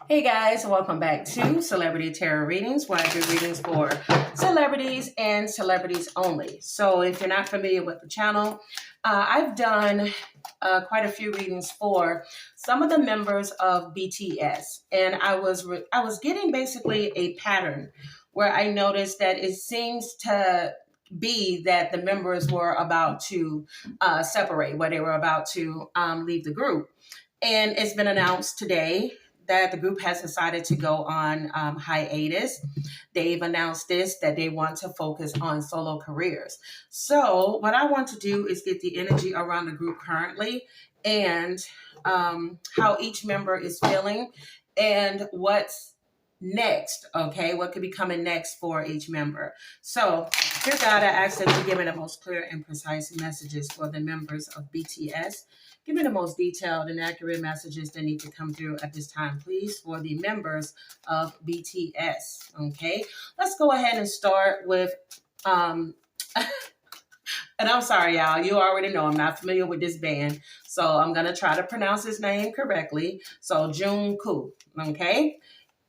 Hey guys, welcome back to Celebrity Tarot Readings, where I do readings for celebrities and celebrities only. So if you're not familiar with the channel, I've done quite a few readings for some of the members of BTS, and I was getting basically a pattern where I noticed that it seems to be that the members were about to separate, where they were about to leave the group. And it's been announced today that the group has decided to go on hiatus. They've announced this, that they want to focus on solo careers. So what I want to do is get the energy around the group currently, and how each member is feeling, and what's next, okay? What could be coming next for each member. So, dear God, I ask that you give me the most clear and precise messages for the members of BTS. Give me the most detailed and accurate messages that need to come through at this time, please, for the members of BTS, okay? Let's go ahead and start with, and I'm sorry, y'all. You already know I'm not familiar with this band, so I'm going to try to pronounce his name correctly. So, Jungkook, okay,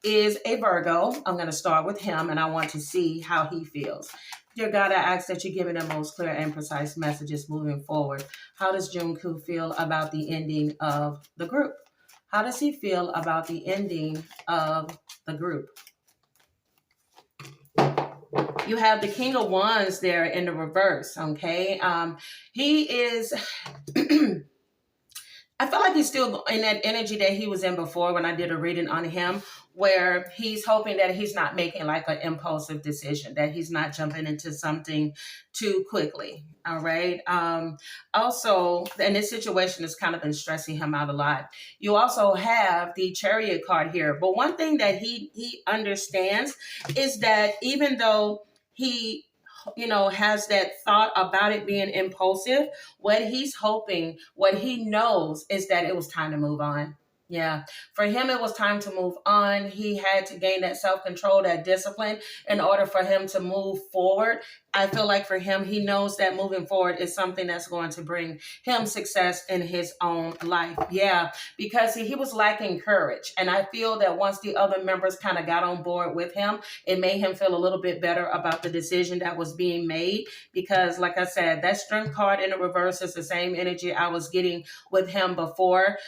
is a Virgo. I'm going to start with him, and I want to see how he feels. Dear God, I ask that you give me the most clear and precise messages moving forward. How does Jungkook feel about the ending of the group? How does he feel about the ending of the group? You have the King of Wands there in the reverse, okay? He is... I feel like he's still in that energy that he was in before when I did a reading on him, where he's hoping that he's not making like an impulsive decision, that he's not jumping into something too quickly. All right. Also, and this situation has kind of been stressing him out a lot. You also have the Chariot card here. But one thing that he understands is that even though he has that thought about it being impulsive, what he's hoping, what he knows is that it was time to move on. Yeah. For him, it was time to move on. He had to gain that self-control, that discipline in order for him to move forward. I feel like for him, he knows that moving forward is something that's going to bring him success in his own life. Yeah, because he was lacking courage. And I feel that once the other members kind of got on board with him, it made him feel a little bit better about the decision that was being made. Because like I said, that Strength card in the reverse is the same energy I was getting with him before.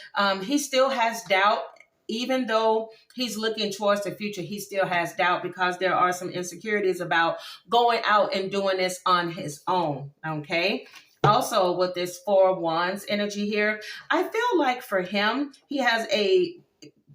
He still has doubt. Even though he's looking towards the future, he still has doubt because there are some insecurities about going out and doing this on his own, okay? Also, with this Four of Wands energy here, I feel like for him,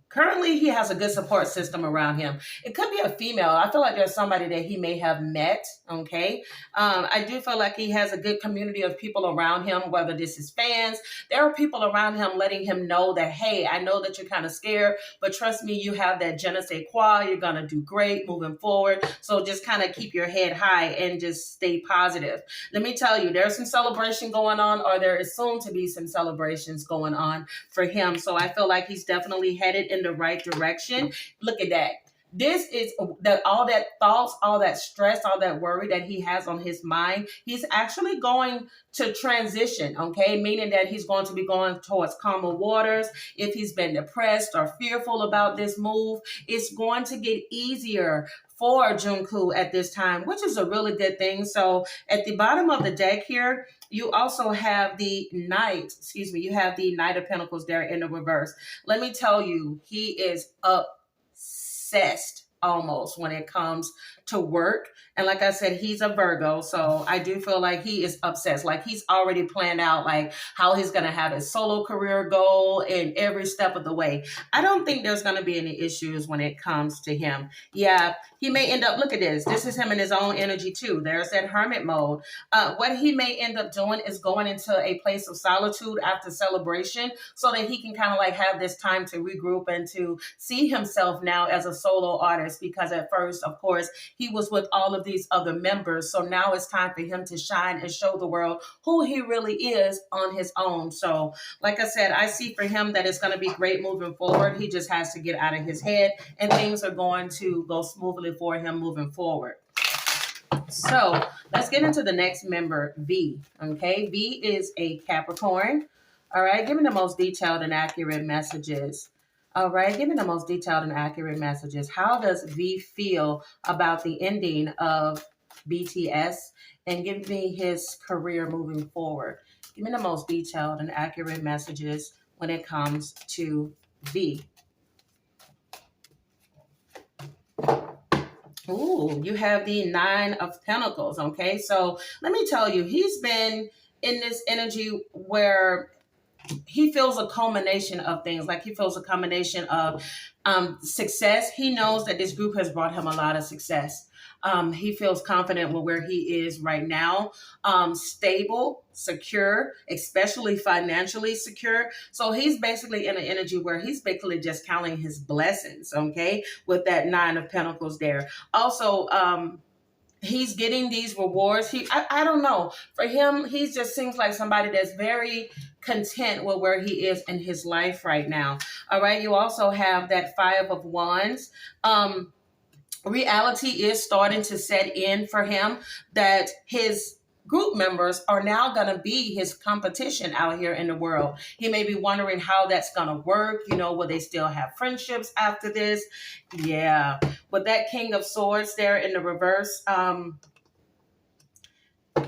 currently he has a good support system around him. It could be a female. I feel like there's somebody that he may have met, okay? I do feel like he has a good community of people around him, whether this is fans. There are people around him letting him know that, hey, I know that you're kind of scared, but trust me, you have that je ne sais quoi. You're going to do great moving forward. So just kind of keep your head high and just stay positive. Let me tell you, there's some celebration going on, or there is soon to be some celebrations going on for him. So I feel like he's definitely headed in the right direction. Look at that. This is all that thoughts, all that stress, all that worry that he has on his mind. He's actually going to transition, okay? Meaning that he's going to be going towards calmer waters. If he's been depressed or fearful about this move, it's going to get easier for Jungkook at this time, which is a really good thing. So at the bottom of the deck here, you also have the Knight, you have the Knight of Pentacles there in the reverse. Let me tell you, he is obsessed almost when it comes to work. And like I said, he's a Virgo, so I do feel like he is obsessed. Like he's already planned out like how he's going to have his solo career goal in every step of the way. I don't think there's going to be any issues when it comes to him. Yeah, he may end up, look at this. This is him in his own energy too. There's that hermit mode. What he may end up doing is going into a place of solitude after celebration so that he can kind of like have this time to regroup and to see himself now as a solo artist, because at first, of course, he was with all of these other members. So now it's time for him to shine and show the world who he really is on his own. So like I said, I see for him that it's going to be great moving forward. He just has to get out of his head and things are going to go smoothly for him moving forward. So let's get into the next member, V. Okay, V is a Capricorn. All right, give me the most detailed and accurate messages All right, give me the most detailed and accurate messages. How does V feel about the ending of BTS, and give me his career moving forward? Give me the most detailed and accurate messages when it comes to V. Ooh, you have the Nine of Pentacles. Okay, so let me tell you, he's been in this energy where he feels a culmination of things. Like he feels a combination of success. He knows that this group has brought him a lot of success. He feels confident with where he is right now, stable, secure, especially financially secure. So he's basically in an energy where he's basically just counting his blessings, okay, with that Nine of Pentacles there. Also, he's getting these rewards. I don't know. For him, he just seems like somebody that's very content with where he is in his life right now. All right. You also have that Five of Wands. Reality is starting to set in for him that his group members are now going to be his competition out here in the world. He may be wondering how that's going to work. You know, will they still have friendships after this? Yeah. With that King of Swords there in the reverse,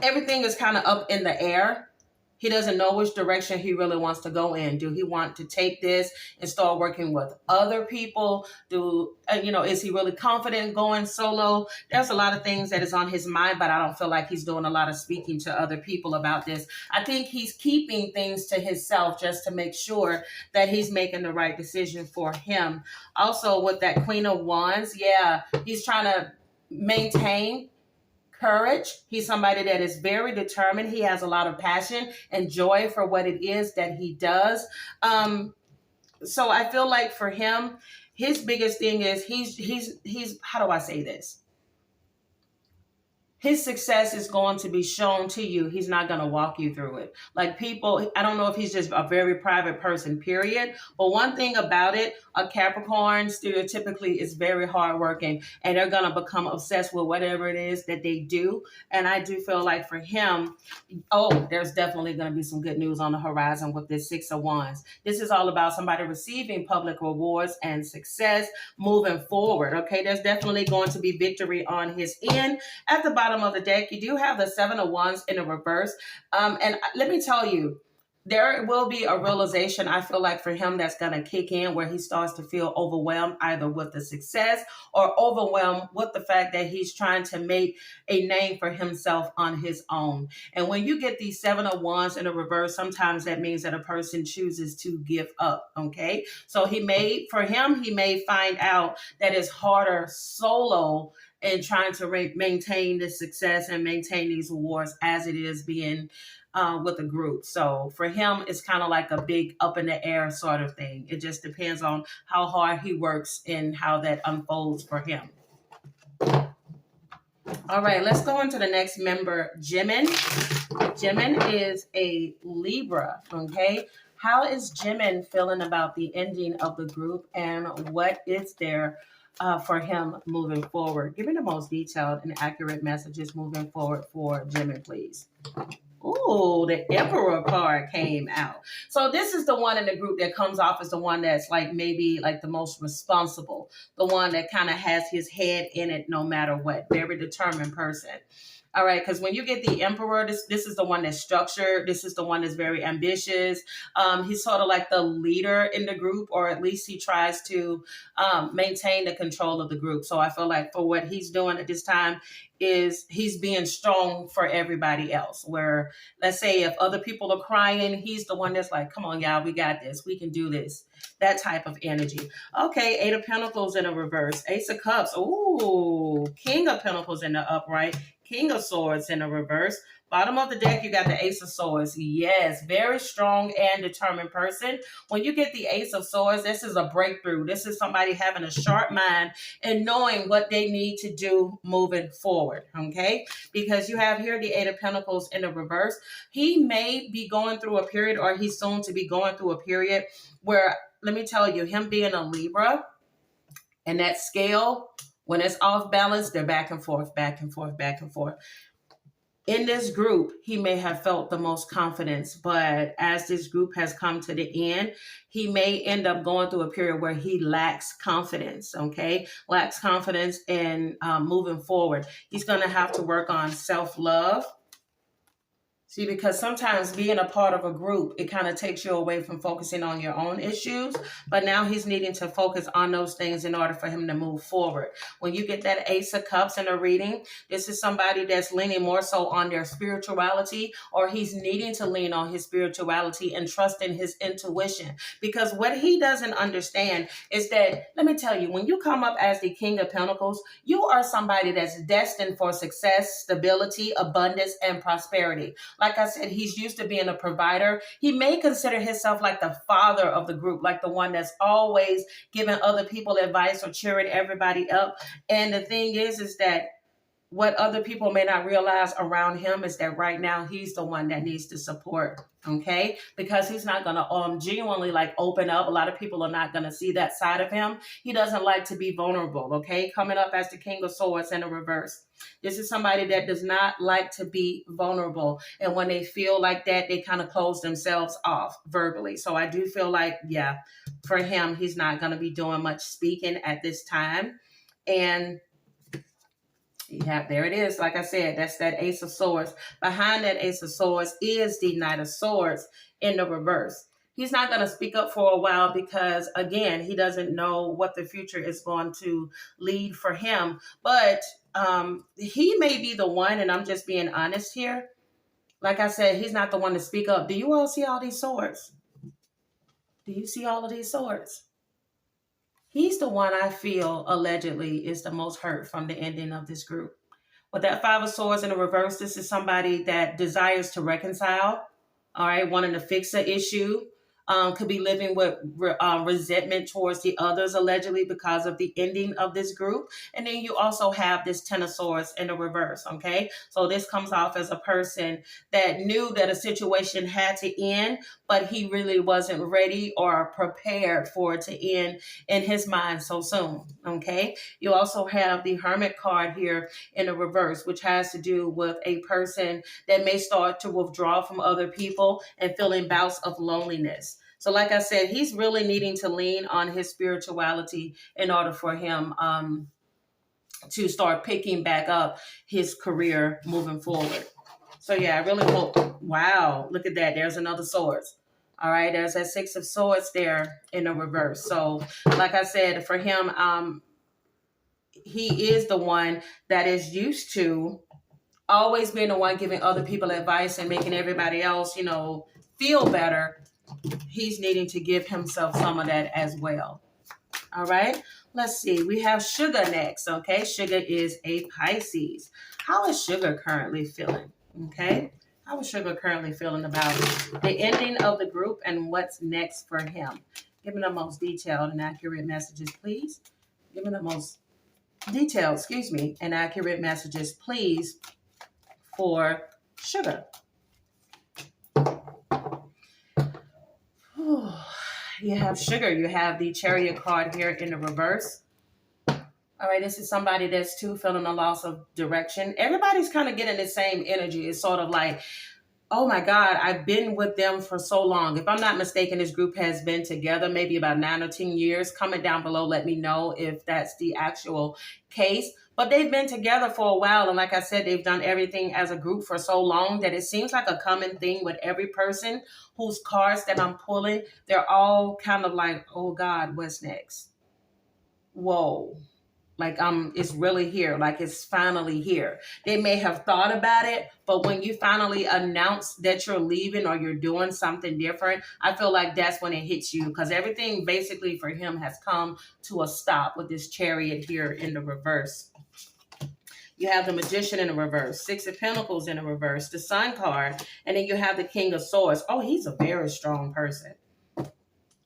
everything is kind of up in the air. He doesn't know which direction he really wants to go in. Do he want to take this and start working with other people? Is he really confident going solo? There's a lot of things that is on his mind, but I don't feel like he's doing a lot of speaking to other people about this. I think he's keeping things to himself just to make sure that he's making the right decision for him. Also, with that Queen of Wands, yeah, he's trying to maintain courage. He's somebody that is very determined. He has a lot of passion and joy for what it is that he does. So I feel like for him, his biggest thing is he's how do I say this? His success is going to be shown to you. He's not going to walk you through it. Like people, I don't know if he's just a very private person, period. But one thing about it, a Capricorn stereotypically is very hardworking and they're going to become obsessed with whatever it is that they do. And I do feel like for him, there's definitely going to be some good news on the horizon with this Six of Wands. This is all about somebody receiving public rewards and success moving forward. Okay, there's definitely going to be victory on his end. At the bottom of the deck, you do have the Seven of Wands in the reverse. And let me tell you, there will be a realization, I feel like, for him that's going to kick in where he starts to feel overwhelmed either with the success or overwhelmed with the fact that he's trying to make a name for himself on his own. And when you get these Seven of Wands in the reverse, sometimes that means that a person chooses to give up, okay? So he may find out that it's harder solo and trying to maintain this success and maintain these awards as it is being with a group. So for him, it's kind of like a big up in the air sort of thing. It just depends on how hard he works and how that unfolds for him. All right, let's go into the next member, Jimin. Jimin is a Libra, okay? How is Jimin feeling about the ending of the group, and what is there for him moving forward? Give me the most detailed and accurate messages moving forward for Jimin, please. Ooh, the Emperor card came out. So this is the one in the group that comes off as the one that's like maybe like the most responsible, the one that kind of has his head in it no matter what. Very determined person. All right, because when you get the Emperor, this is the one that's structured. This is the one that's very ambitious. He's sort of like the leader in the group, or at least he tries to maintain the control of the group. So I feel like for what he's doing at this time is he's being strong for everybody else. Where, let's say, if other people are crying, he's the one that's like, come on, y'all, we got this. We can do this. That type of energy. Okay, Eight of Pentacles in a reverse. Ace of Cups. Ooh, King of Pentacles in the upright. King of Swords in the reverse. Bottom of the deck, you got the Ace of Swords. Yes, very strong and determined person. When you get the Ace of Swords, this is a breakthrough. This is somebody having a sharp mind and knowing what they need to do moving forward, okay? Because you have here the Eight of Pentacles in the reverse. He may be going through a period, or he's soon to be going through a period where, let me tell you, him being a Libra and that scale, when it's off balance, they're back and forth, back and forth, back and forth. in this group, he may have felt the most confidence, but as this group has come to the end, he may end up going through a period where he lacks confidence, okay? Lacks confidence in moving forward. He's going to have to work on self-love. See, because sometimes being a part of a group, it kind of takes you away from focusing on your own issues. But now he's needing to focus on those things in order for him to move forward. When you get that Ace of Cups in a reading, this is somebody that's leaning more so on their spirituality, or he's needing to lean on his spirituality and trust in his intuition. Because what he doesn't understand is that, let me tell you, when you come up as the King of Pentacles, you are somebody that's destined for success, stability, abundance, and prosperity. Like I said, he's used to being a provider. He may consider himself like the father of the group, like the one that's always giving other people advice or cheering everybody up. And the thing is that what other people may not realize around him is that right now he's the one that needs to support, okay? Because he's not going to genuinely like open up. A lot of people are not going to see that side of him. He doesn't like to be vulnerable, okay? Coming up as the King of Swords in the reverse. This is somebody that does not like to be vulnerable. And when they feel like that, they kind of close themselves off verbally. So I do feel like, yeah, for him, he's not going to be doing much speaking at this time. And yeah, there it is. Like I said, that's that Ace of Swords. Behind that Ace of Swords is the Knight of Swords in the reverse. He's not going to speak up for a while because, again, he doesn't know what the future is going to lead for him. But he may be the one, and I'm just being honest here. Like I said, he's not the one to speak up. Do you all see all these swords? Do you see all of these swords? He's the one I feel allegedly is the most hurt from the ending of this group. With that Five of Swords in the reverse, this is somebody that desires to reconcile, all right, wanting to fix an issue. Could be living with resentment towards the others, allegedly, because of the ending of this group. And then you also have this Ten of Swords in the reverse, okay? So this comes off as a person that knew that a situation had to end, but he really wasn't ready or prepared for it to end in his mind so soon, okay? You also have the Hermit card here in the reverse, which has to do with a person that may start to withdraw from other people and feeling bouts of loneliness. So like I said, he's really needing to lean on his spirituality in order for him to start picking back up his career moving forward. So yeah, I really hope, wow, look at that. There's another swords. All right, there's that Six of Swords there in the reverse. So like I said, for him, he is the one that is used to always being the one giving other people advice and making everybody else, feel better. He's needing to give himself some of that as well. All right, let's see. We have Suga next, okay? Suga is a Pisces. How is Suga currently feeling, okay? How is Suga currently feeling about the ending of the group and what's next for him? Give me the most detailed and accurate messages, please. Give me the most detailed, and accurate messages, please, for Suga. You have Sugar. You have the Chariot card here in the reverse. All right, this is somebody that's too feeling a loss of direction. Everybody's kind of getting the same energy. It's sort of like, oh my God, I've been with them for so long. If I'm not mistaken, this group has been together maybe about 9 or 10 years. Comment down below, let me know if that's the actual case. But they've been together for a while. And like I said, they've done everything as a group for so long that it seems like a common thing with every person whose cards that I'm pulling. They're all kind of like, oh God, what's next? Whoa. Like it's really here. Like it's finally here. They may have thought about it, but when you finally announce that you're leaving or you're doing something different, I feel like that's when it hits you, because everything basically for him has come to a stop with this Chariot here in the reverse. You have the Magician in the reverse, Six of Pentacles in the reverse, the Sun card, and then you have the King of Swords. Oh, he's a very strong person.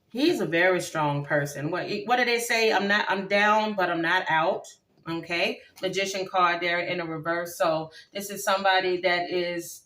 He's a very strong person. What do they say? I'm down, but I'm not out. Okay. Magician card there in the reverse. So this is somebody that is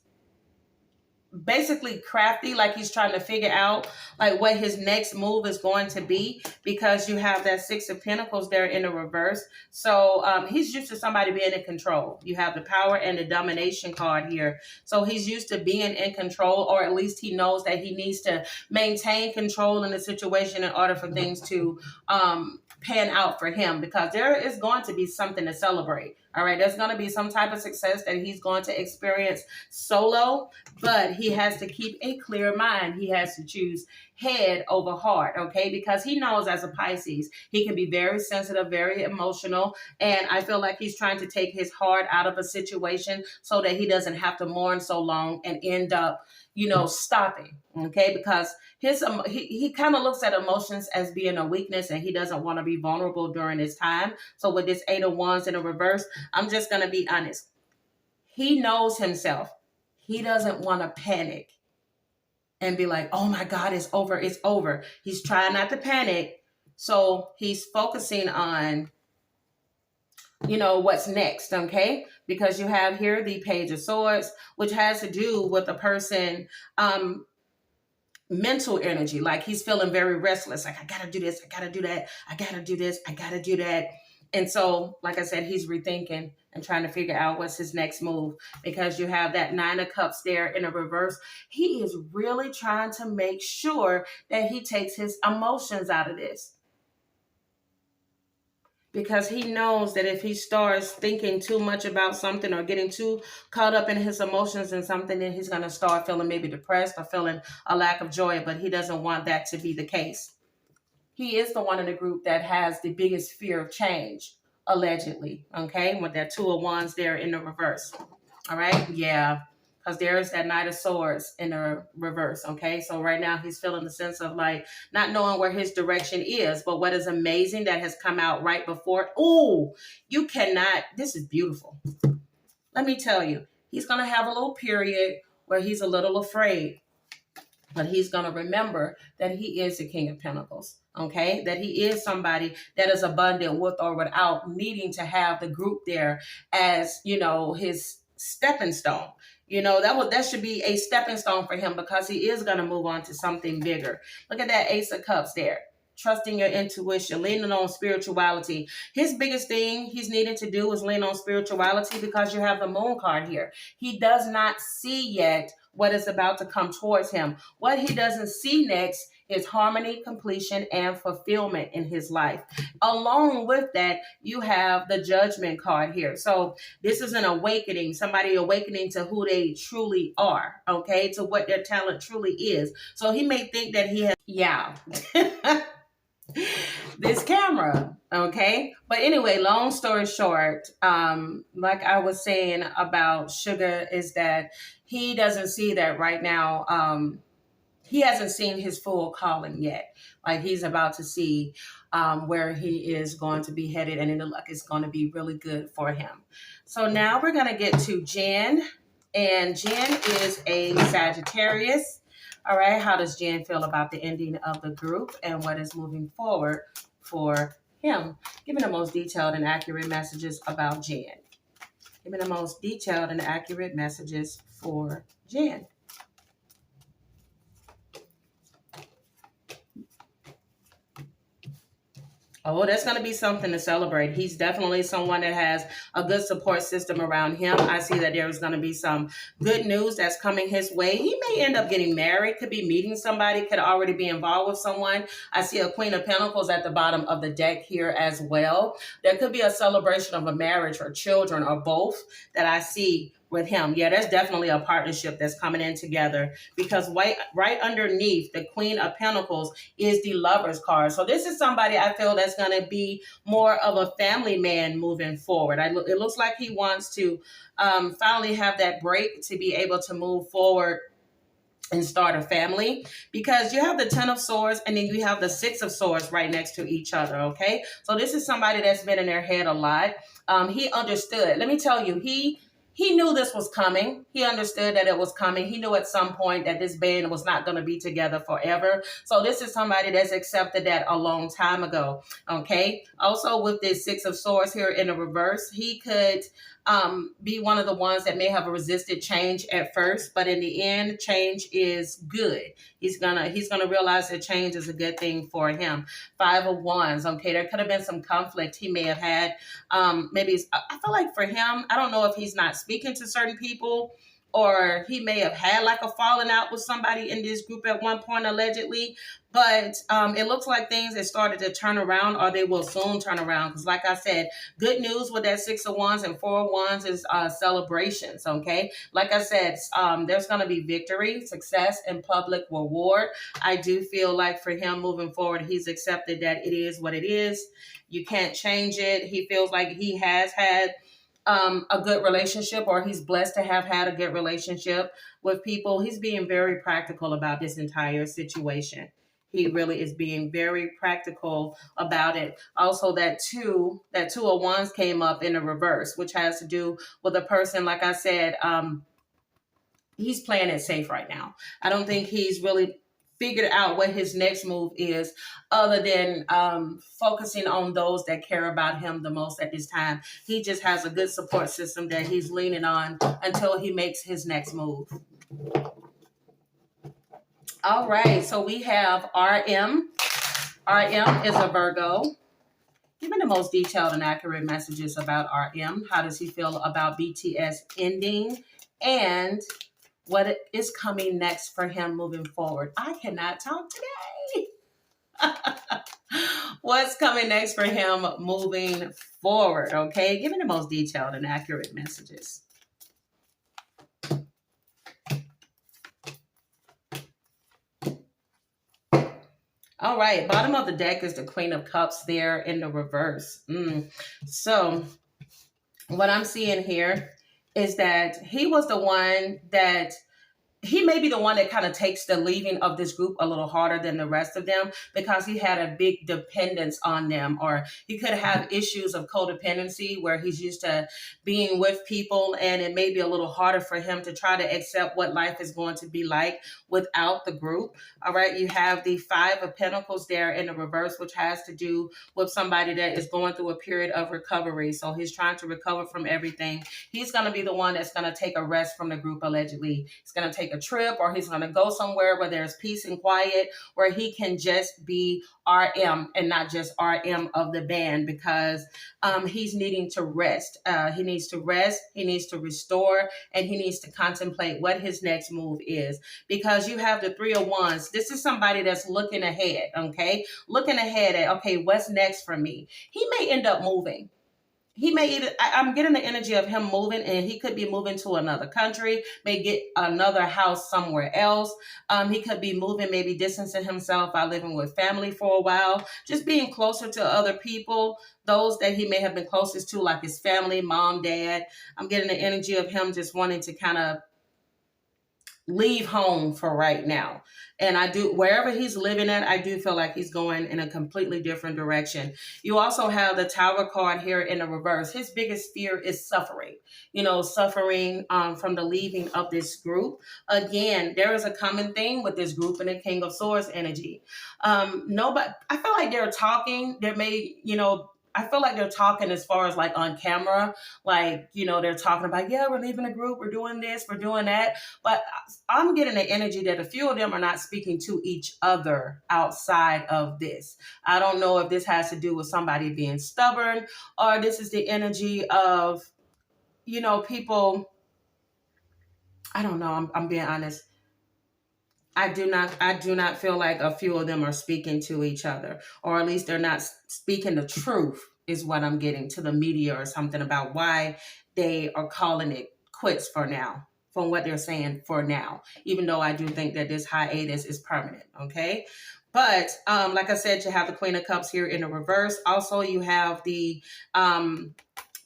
basically crafty, like he's trying to figure out like what his next move is going to be, because you have that Six of Pentacles there in the reverse. So he's used to somebody being in control. You have the Power and the Domination card here. So he's used to being in control, or at least he knows that he needs to maintain control in the situation in order for things to pan out for him, because there is going to be something to celebrate. All right, there's going to be some type of success that he's going to experience solo, but he has to keep a clear mind. He has to choose head over heart, okay? Because he knows, as a Pisces, he can be very sensitive, very emotional, and I feel like he's trying to take his heart out of a situation so that he doesn't have to mourn so long and end up, stopping, okay? Because he kind of looks at emotions as being a weakness, and he doesn't want to be vulnerable during this time. So with this Eight of Wands in the reverse, I'm just going to be honest. He knows himself. He doesn't want to panic and be like, oh my God, it's over, it's over. He's trying not to panic. So he's focusing on, what's next, okay? Because you have here the Page of Swords, which has to do with a person, mental energy. Like he's feeling very restless. Like, I got to do this. I got to do that. I got to do this. I got to do that. And so, like I said, he's rethinking and trying to figure out what's his next move, because you have that Nine of Cups there in a reverse. He is really trying to make sure that he takes his emotions out of this, because he knows that if he starts thinking too much about something or getting too caught up in his emotions and something, then he's going to start feeling maybe depressed or feeling a lack of joy, but he doesn't want that to be the case. He is the one in the group that has the biggest fear of change, allegedly, okay, with that Two of Wands there in the reverse. All right, yeah, because there's that Knight of Swords in the reverse, okay? So right now he's feeling the sense of like not knowing where his direction is. But what is amazing that has come out right before, you cannot, this is beautiful. Let me tell you, he's going to have a little period where he's a little afraid. But he's going to remember that he is the King of Pentacles, okay? That he is somebody that is abundant with or without needing to have the group there as, his stepping stone. That should be a stepping stone for him, because he is going to move on to something bigger. Look at that Ace of Cups there. Trusting your intuition, leaning on spirituality. His biggest thing he's needing to do is lean on spirituality, because you have the Moon card here. He does not see yet what is about to come towards him. What he doesn't see next is harmony, completion, and fulfillment in his life. Along with that, you have the Judgment card here. So this is an awakening, somebody awakening to who they truly are, okay, to what their talent truly is. So he may think that he has, this camera, okay? But anyway, long story short, like I was saying about Suga, is that he doesn't see that right now. He hasn't seen his full calling yet. Like he's about to see where he is going to be headed, and it looks like it's going to be really good for him. So now we're going to get to Jen, and Jen is a Sagittarius. All right, how does Jen feel about the ending of the group and what is moving forward for him? Give me the most detailed and accurate messages about Jen. Give me the most detailed and accurate messages for Jen. Oh, that's going to be something to celebrate. He's definitely someone that has a good support system around him. I see that there's going to be some good news that's coming his way. He may end up getting married, could be meeting somebody, could already be involved with someone. I see a Queen of Pentacles at the bottom of the deck here as well. There could be a celebration of a marriage or children or both that I see with him. Yeah, there's definitely a partnership that's coming in together, because right underneath the Queen of Pentacles is the Lover's card. So this is somebody I feel that's going to be more of a family man moving forward. It looks like he wants to finally have that break to be able to move forward and start a family, because you have the Ten of Swords and then you have the Six of Swords right next to each other, okay? So this is somebody that's been in their head a lot. He understood. Let me tell you, he knew this was coming. He understood that it was coming. He knew at some point that this band was not going to be together forever. So this is somebody that's accepted that a long time ago. Okay. Also with this Six of Swords here in the reverse, he could be one of the ones that may have resisted change at first, but in the end, change is good. He's gonna realize that change is a good thing for him. Five of Wands. Okay, there could have been some conflict he may have had. I feel like for him, I don't know if he's not speaking to certain people, or he may have had like a falling out with somebody in this group at one point, allegedly. But it looks like things have started to turn around, or they will soon turn around. Because like I said, good news with that Six of Wands and Four of Wands is celebrations, okay? Like I said, there's going to be victory, success, and public reward. I do feel like for him moving forward, he's accepted that it is what it is. You can't change it. He feels like he has had a good relationship, or he's blessed to have had a good relationship with people. He's being very practical about this entire situation. He really is being very practical about it. Also, that two of Wands came up in the reverse, which has to do with a person, like I said, he's playing it safe right now. I don't think he's really figured out what his next move is, other than focusing on those that care about him the most at this time. He just has a good support system that he's leaning on until he makes his next move. All right, so we have RM. RM is a Virgo. Give me the most detailed and accurate messages about RM. How does he feel about BTS ending? And what is coming next for him moving forward? I cannot talk today. What's coming next for him moving forward? Okay, give me the most detailed and accurate messages. All right, bottom of the deck is the Queen of Cups there in the reverse. So what I'm seeing here is that he was the one that he may be the one that kind of takes the leaving of this group a little harder than the rest of them, because he had a big dependence on them, or he could have issues of codependency where he's used to being with people, and it may be a little harder for him to try to accept what life is going to be like without the group. All right, you have the Five of Pentacles there in the reverse, which has to do with somebody that is going through a period of recovery. So he's trying to recover from everything. He's going to be the one that's going to take a rest from the group, allegedly. He's going to take a trip, or he's going to go somewhere where there's peace and quiet, where he can just be RM and not just RM of the band, because he's needing to rest. He needs to rest, he needs to restore, and he needs to contemplate what his next move is. Because you have the Three of Wands. This is somebody that's looking ahead, okay? Looking ahead at, okay, what's next for me? He may end up moving. He may either, I'm getting the energy of him moving, and he could be moving to another country, may get another house somewhere else. He could be moving, maybe distancing himself by living with family for a while, just being closer to other people, those that he may have been closest to, like his family, mom, dad. I'm getting the energy of him just wanting to kind of leave home for right now. And I do, wherever he's living at, I do feel like he's going in a completely different direction. You also have the Tower card here in the reverse. His biggest fear is suffering, suffering from the leaving of this group. Again, there is a common theme with this group and the King of Swords energy. Nobody, I feel like they're talking, there may, I feel like they're talking as far as like on camera, like, they're talking about, yeah, we're leaving the group, we're doing this, we're doing that. But I'm getting the energy that a few of them are not speaking to each other outside of this. I don't know if this has to do with somebody being stubborn, or this is the energy of, people. I don't know. I'm being honest. I do not feel like a few of them are speaking to each other, or at least they're not speaking the truth, is what I'm getting, to the media or something about why they are calling it quits for now, from what they're saying for now, even though I do think that this hiatus is permanent. Okay. But like I said, you have the Queen of Cups here in the reverse. Also, you have the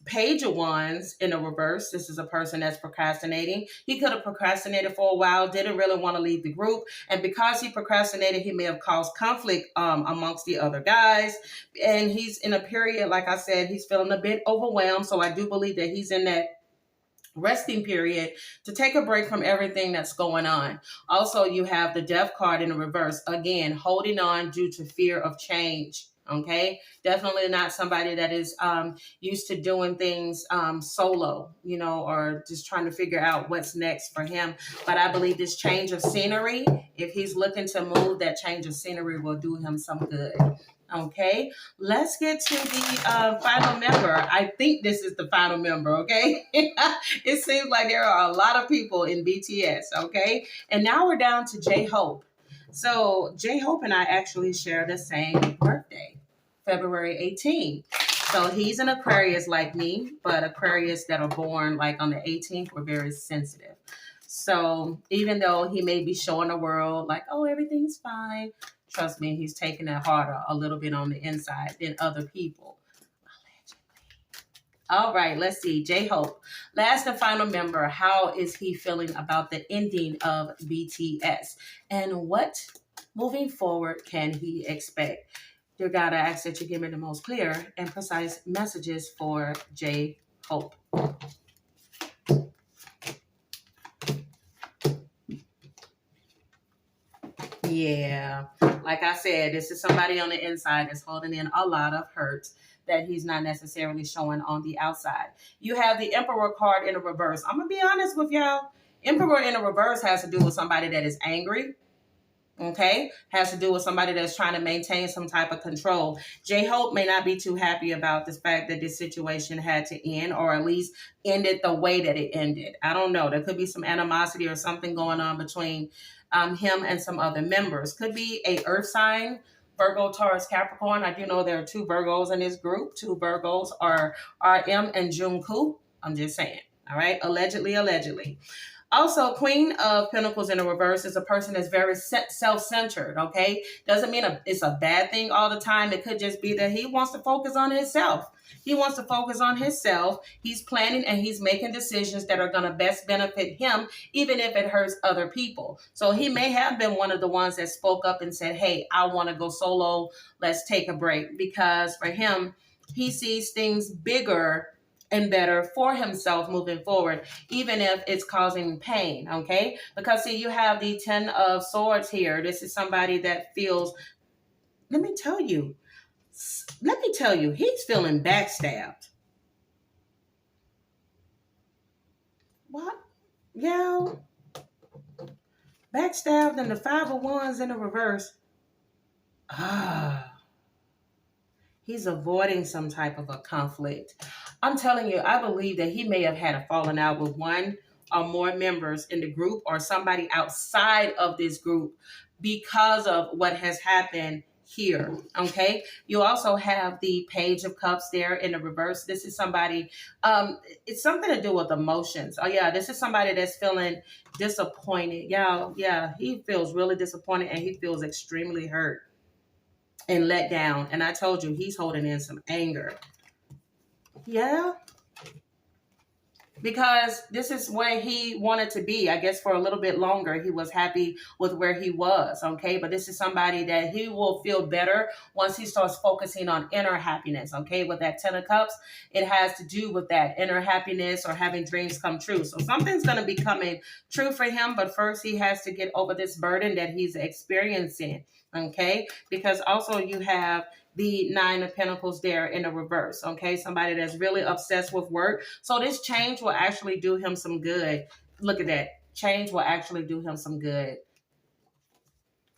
Page of Wands in the reverse. This is a person that's procrastinating. He could have procrastinated for a while, didn't really want to leave the group. And because he procrastinated, he may have caused conflict amongst the other guys. And he's in a period, like I said, he's feeling a bit overwhelmed. So I do believe that he's in that resting period to take a break from everything that's going on. Also, you have the Death card in the reverse. Again, holding on due to fear of change. Okay, definitely not somebody that is used to doing things solo, you know, or just trying to figure out what's next for him. But I believe this change of scenery, if he's looking to move, that change of scenery will do him some good. Okay, let's get to the final member. I think this is the final member. Okay, it seems like there are a lot of people in BTS. Okay, and now we're down to J-Hope. So J-Hope and I actually share the same birthday, February 18th. So he's an Aquarius like me, but Aquarius that are born like on the 18th were very sensitive. So even though he may be showing the world like, oh, everything's fine, trust me, he's taking it harder a little bit on the inside than other people. All right, let's see. J-Hope, last and final member. How is he feeling about the ending of BTS? And what moving forward can he expect? Dear God, I ask that you give me the most clear and precise messages for J-Hope. Yeah, like I said, this is somebody on the inside that's holding in a lot of hurt that he's not necessarily showing on the outside. You have the Emperor card in the reverse. I'm going to be honest with y'all. Emperor in the reverse has to do with somebody that is angry. Okay, has to do with somebody that's trying to maintain some type of control. J-Hope may not be too happy about the fact that this situation had to end, or at least ended the way that it ended. I don't know. There could be some animosity or something going on between him and some other members. Could be a earth sign, Virgo, Taurus, Capricorn. I do know there are 2 Virgos in this group. 2 Virgos are RM and Jungkook. I'm just saying. All right. Allegedly. Also, Queen of Pentacles in the reverse is a person that's very self-centered, okay? Doesn't mean it's a bad thing all the time. It could just be that he wants to focus on himself. He wants to focus on himself. He's planning and he's making decisions that are going to best benefit him, even if it hurts other people. So he may have been one of the ones that spoke up and said, hey, I want to go solo. Let's take a break. Because for him, he sees things bigger and better for himself moving forward, even if it's causing pain, okay? Because see, you have the 10 of Swords here. This is somebody that feels, let me tell you, he's feeling backstabbed. What? Yeah. Backstabbed and the 5 of Wands in the reverse. He's avoiding some type of a conflict. I'm telling you, I believe that he may have had a falling out with one or more members in the group or somebody outside of this group because of what has happened here. Okay. You also have the Page of Cups there in the reverse. This is somebody, it's something to do with emotions. Oh yeah. This is somebody that's feeling disappointed. Yeah. He feels really disappointed and he feels extremely hurt and let down. And I told you, he's holding in some anger. Yeah. Because this is where he wanted to be. I guess for a little bit longer, he was happy with where he was. Okay. But this is somebody that he will feel better once he starts focusing on inner happiness. Okay. With that 10 of Cups, it has to do with that inner happiness or having dreams come true. So something's going to be coming true for him. But first, he has to get over this burden that he's experiencing. Okay. Because also you have the 9 of Pentacles there in the reverse. Okay. Somebody that's really obsessed with work. So this change will actually do him some good. Look at that. Change will actually do him some good.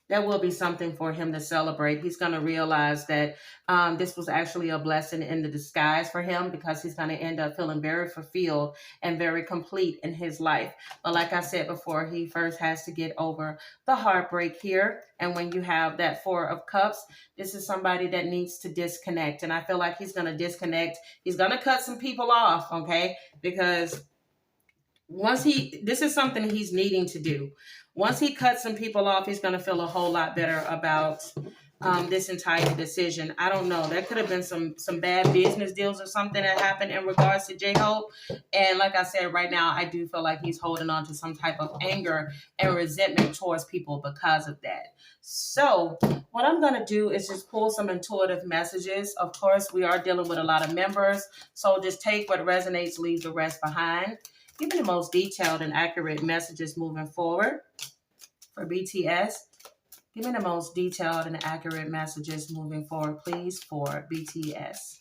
That will be something for him to celebrate. He's going to realize that this was actually a blessing in the disguise for him, because he's going to end up feeling very fulfilled and very complete in his life. But like I said before, he first has to get over the heartbreak here. And when you have that 4 of Cups, this is somebody that needs to disconnect. And I feel like he's going to disconnect. He's going to cut some people off, okay? Because this is something he's needing to do. Once he cuts some people off, he's going to feel a whole lot better about this entire decision. I don't know. There could have been some bad business deals or something that happened in regards to J-Hope. And like I said, right now, I do feel like he's holding on to some type of anger and resentment towards people because of that. So what I'm going to do is just pull some intuitive messages. Of course, we are dealing with a lot of members. So just take what resonates, leave the rest behind. Give me the most detailed and accurate messages moving forward for BTS. Give me the most detailed and accurate messages moving forward, please, for BTS.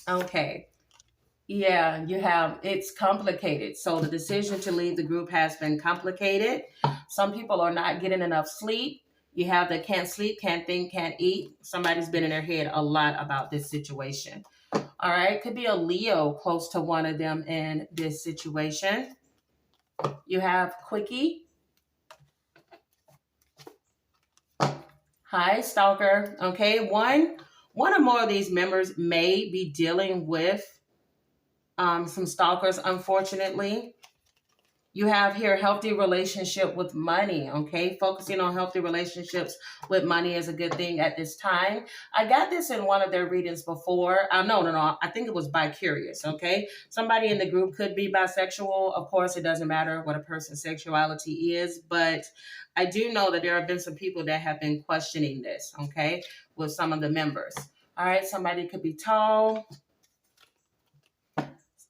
Okay. Yeah, you have, it's complicated. So the decision to leave the group has been complicated. Some people are not getting enough sleep. You have that can't sleep, can't think, can't eat. Somebody's been in their head a lot about this situation. All right. Could be a Leo close to one of them in this situation. You have Quickie. Hi, Stalker. Okay. One or more of these members may be dealing with some stalkers, unfortunately. You have here healthy relationship with money, okay? Focusing on healthy relationships with money is a good thing at this time. I got this in one of their readings before. No. I think it was bi-curious, okay? Somebody in the group could be bisexual. Of course, it doesn't matter what a person's sexuality is, but I do know that there have been some people that have been questioning this, okay, with some of the members. All right, somebody could be tall.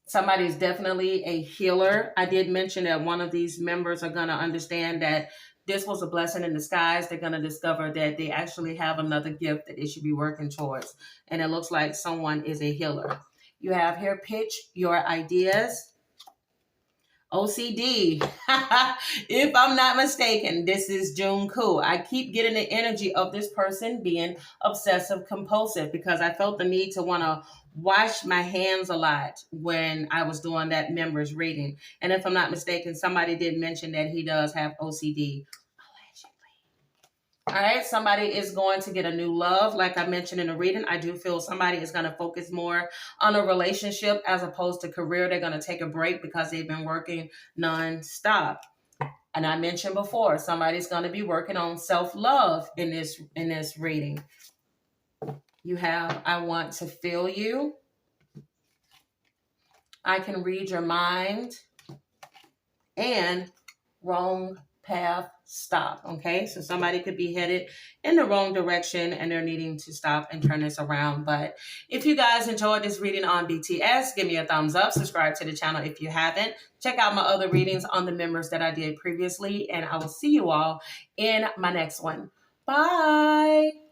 Somebody is definitely a healer. I did mention that one of these members are going to understand that this was a blessing in disguise. They're going to discover that they actually have another gift that they should be working towards. And it looks like someone is a healer. You have here, pitch your ideas. OCD. If I'm not mistaken, this is Jungkook. I keep getting the energy of this person being obsessive compulsive because I felt the need to want to wash my hands a lot when I was doing that members reading. And if I'm not mistaken, somebody did mention that he does have OCD. All right, somebody is going to get a new love. Like I mentioned in the reading, I do feel somebody is going to focus more on a relationship as opposed to career. They're going to take a break because they've been working nonstop. And I mentioned before, somebody's going to be working on self-love in this reading. You have, I want to feel you. I can read your mind. And wrong path, stop. Okay, so somebody could be headed in the wrong direction and they're needing to stop and turn this around. But if you guys enjoyed this reading on BTS, give me a thumbs up, subscribe to the channel if you haven't. Check out my other readings on the members that I did previously, and I will see you all in my next one. Bye.